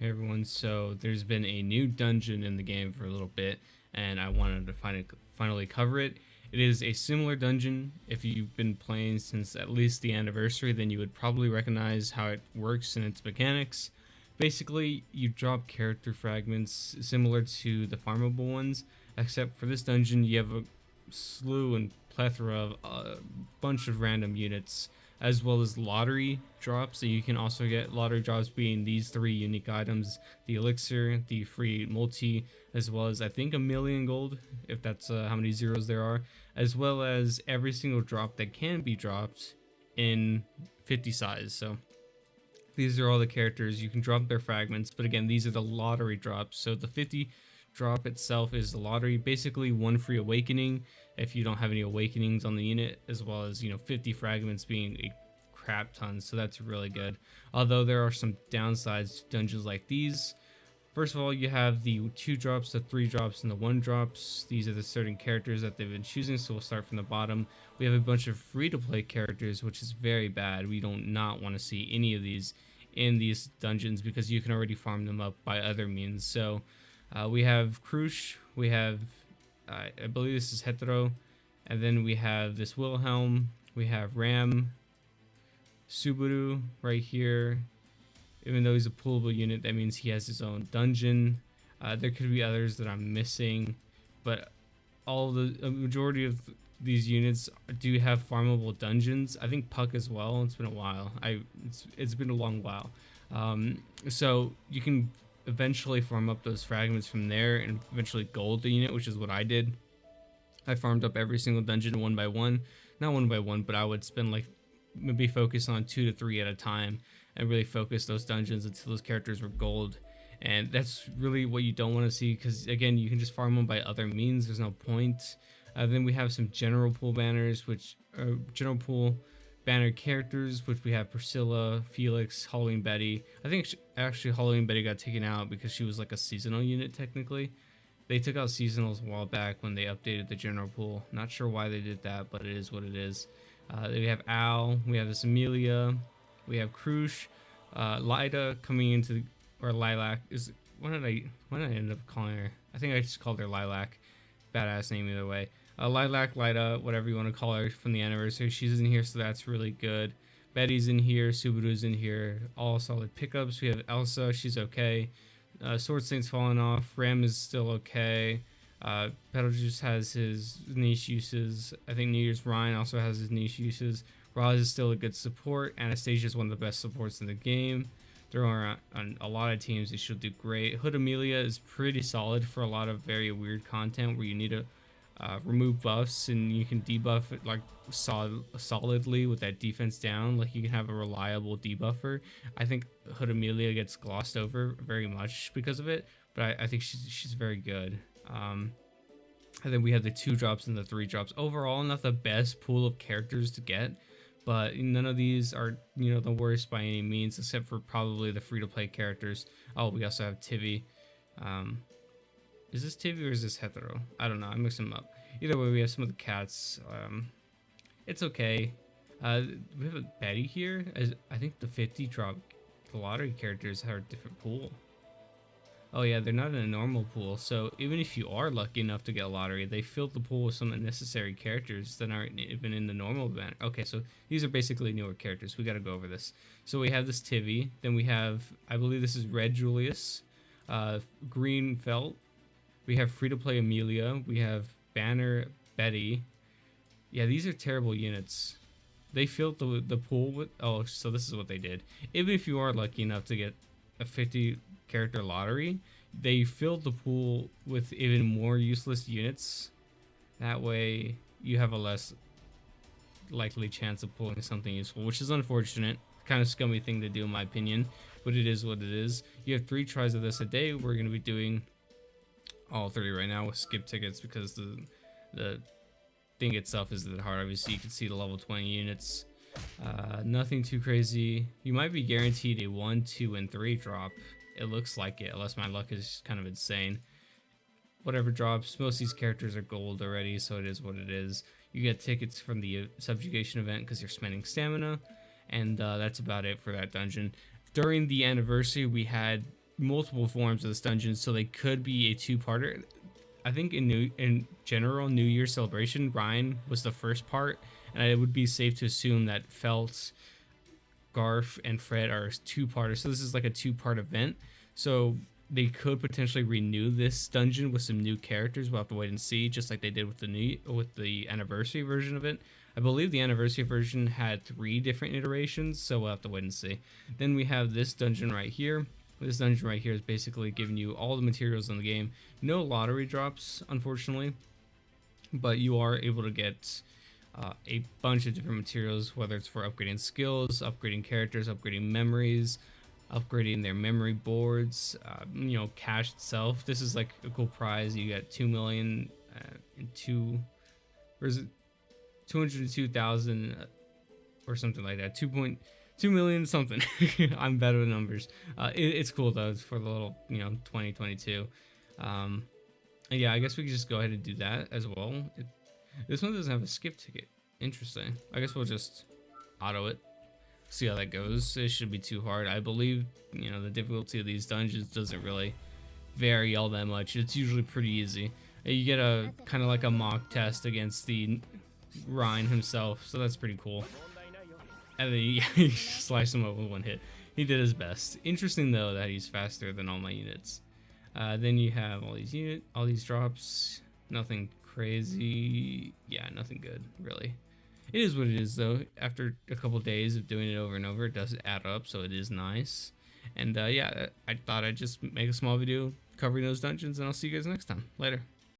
Hey everyone, so there's been a new dungeon in the game for a little bit, and I wanted to finally cover it. It is a similar dungeon. If you've been playing since at least the anniversary, then you would probably recognize how it works and its mechanics. Basically, you drop character fragments similar to the farmable ones, except for this dungeon, you have a slew and plethora of a bunch of random units as well as lottery drops. So you can also get lottery drops being these three unique items: the elixir, the free multi, as well as I think 1,000,000 gold, if that's how many zeros there are, as well as every single drop that can be dropped in 50 size. So these are all the characters. You can drop their fragments, but again, these are the lottery drops. So the 50 drop itself is the lottery, basically one free awakening if you don't have any awakenings on the unit, as well as 50 fragments being a crap ton. So that's really good. Although there are some downsides to dungeons like these. First of all, you have the 2 drops, the 3 drops, and the 1 drops. These are the certain characters that they've been choosing, so we'll start from the bottom. We have a bunch of free-to-play characters, which is very bad. We don't not want to see any of these in these dungeons because you can already farm them up by other means. So we have Krush, we have, I believe this is Hetero, and then we have this Wilhelm, we have Ram, Subaru right here. Even though he's a pullable unit, that means he has his own dungeon. There could be others that I'm missing, but a majority of these units do have farmable dungeons. I think Puck as well. It's been a while. It's been a long while. So you can eventually farm up those fragments from there and eventually gold the unit, which is what I did. I farmed up every single dungeon one by one. Not one by one, but I would spend like maybe focus on 2 to 3 at a time and really focus those dungeons until those characters were gold. And that's really what you don't want to see, because again, you can just farm them by other means. There's no point. Then we have some general pool banners, which are general pool banner characters, which we have Priscilla, Felix, Halloween Betty. I think actually Halloween Betty got taken out because she was like a seasonal unit technically. They took out seasonals a while back when they updated the general pool. Not sure why they did that, but it is what it is. We have Al, we have this Amelia, we have Krush, Lida coming into, or Lilac is, what did I end up calling her? I think I just called her Lilac. Badass name either way. Lilac, Lida, whatever you want to call her from the anniversary, she's in here, so that's really good. Betty's in here, Subaru's in here, all solid pickups. We have Elsa, she's okay. Sword Saint's falling off. Ram is still okay. Betelgeuse has his niche uses. I think New Year's Ryan also has his niche uses. Roz is still a good support. Anastasia is one of the best supports in the game. There are on a lot of teams, they should do great. Hood Amelia is pretty solid for a lot of very weird content where you need to remove buffs and you can debuff it like solidly with that defense down. Like you can have a reliable debuffer. I think Hood Amelia gets glossed over very much because of it, but I think she's very good. And then we have the 2 drops and the 3 drops. Overall, not the best pool of characters to get, but none of these are the worst by any means, except for probably the free-to-play characters. Oh, we also have Tivi. Is this Tivi or is this Hetero? I don't know. I mix them up. Either way, we have some of the cats. It's okay. We have a Betty here. I think the 50 drop, the lottery characters have a different pool. Oh yeah, they're not in a normal pool. So even if you are lucky enough to get a lottery, they filled the pool with some unnecessary characters that aren't even in the normal banner. Okay, so these are basically newer characters. We got to go over this. So we have this Tivi. Then we have, I believe this is Red Julius, Green Felt. We have free-to-play Amelia. We have Banner Betty. Yeah, these are terrible units. They filled the pool with... Oh, so this is what they did. Even if you are lucky enough to get a 50 character lottery, they filled the pool with even more useless units. That way, you have a less likely chance of pulling something useful, which is unfortunate. Kind of scummy thing to do in my opinion, but it is what it is. You have 3 tries of this a day. We're going to be doing all 3 right now with skip tickets because the thing itself isn't that hard. Obviously, you can see the level 20 units. Nothing too crazy. You might be guaranteed a 1, 2, and 3 drop. It looks like it, unless my luck is kind of insane. Whatever drops, most of these characters are gold already, so it is what it is. You get tickets from the subjugation event because you're spending stamina, and that's about it for that dungeon. During the anniversary, we had multiple forms of this dungeon, so they could be a two-parter. I think in general, New Year celebration, Ryan was the first part, and it would be safe to assume that Felt, Garf, and Fred are two-parters. So this is like a two-part event. So they could potentially renew this dungeon with some new characters. We'll have to wait and see, just like they did with the anniversary version of it. I believe the anniversary version had 3 different iterations, so we'll have to wait and see. Then we have this dungeon right here. This dungeon right here is basically giving you all the materials in the game. No lottery drops, unfortunately, but you are able to get a bunch of different materials, whether it's for upgrading skills, upgrading characters, upgrading memories, upgrading their memory boards, cash itself. This is like a cool prize. You got 2 million and 202,000 or something like that. 2.2 million something. I'm better with numbers. It's cool though. It's for the little 2022. Yeah, I guess we could just go ahead and do that as well. This one doesn't have a skip ticket. Interesting. I guess we'll just auto it. See how that goes. It should be too hard. I believe the difficulty of these dungeons doesn't really vary all that much. It's usually pretty easy. You get a kind of like a mock test against the Rhine himself, so that's pretty cool. And then he sliced him up with 1 hit. He did his best. Interesting though that he's faster than all my units. Then you have all these drops. Nothing crazy. Yeah, nothing good really. It is what it is though. After a couple days of doing it over and over, it does add up, so it is nice. And yeah, I thought I'd just make a small video covering those dungeons, and I'll see you guys next time. Later.